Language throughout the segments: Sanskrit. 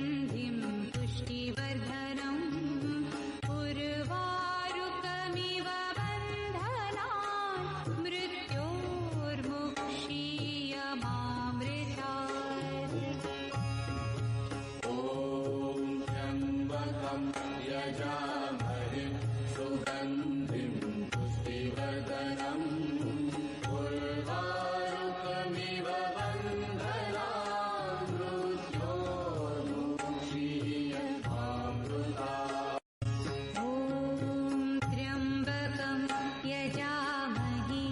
सुगन्धिं पुष्टिवर्धनम् उर्वारुकमिव बन्धनान् मृत्योर्मुक्षीयमामृतात्। ॐ त्र्यम्बकं यजामहे सुगन्धिं पुष्टिवर्धनम् उर्वारुकमिव बन्धनान् मृत्योर्मुक्षीयमामृतात्। ॐ त्र्यम्बकं यजामहे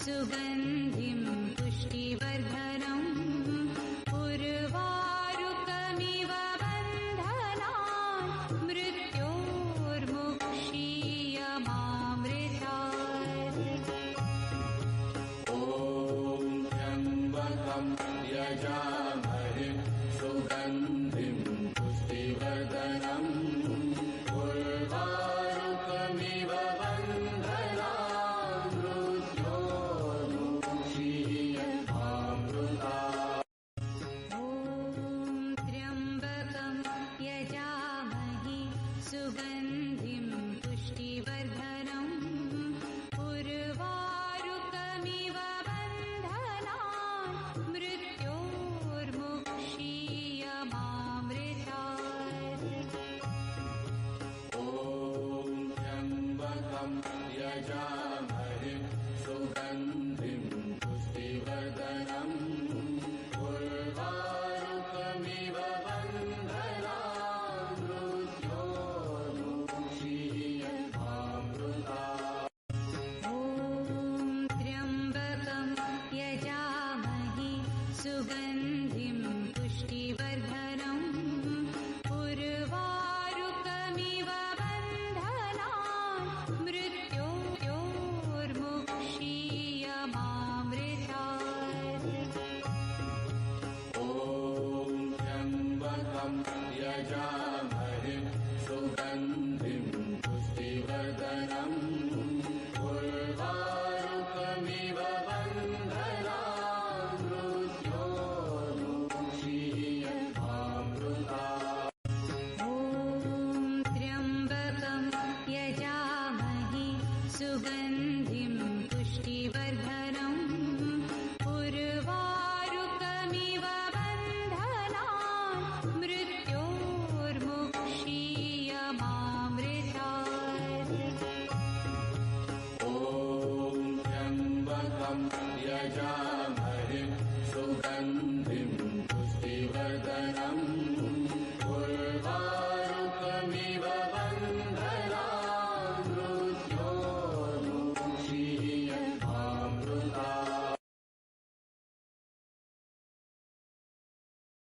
सुगन्धिं पुष्टिवर्धनम् उर्वारुकमिव बन्धनान् मृत्योर्मुक्षीयमामृतात्। ॐ त्र्यम्बकं यजामहे सुगन्धिं पुष्टिवर्धनम् उर्वारुकमिव बन्धनान् मृत्योर्मुक्षीयमामृतात्। ॐ त्र्यम्बकं यजामहे सुगन्धिं पुष्टिवर्धनम् उर्वारुकमिव बन्धनान् मृत्योर्मुक्षीयमामृतात्। ॐ त्र्यम्बकं यजामहे सुगन्धिं पुष्टिवर्धनम् उर्वारुकमिव बन्धनान् मृत्योर्मुक्षीयमामृतात्। ॐ त्र्यम्बकं यजामहे सुगन्धिं पुष्टिवर्धनम् उर्वारुकमिव बन्धनान् मृत्योर्मुक्षीयमामृतात्। ॐ त्र्यम्बकं यजामहे सुगन्धिं पुष्टिवर्धनम्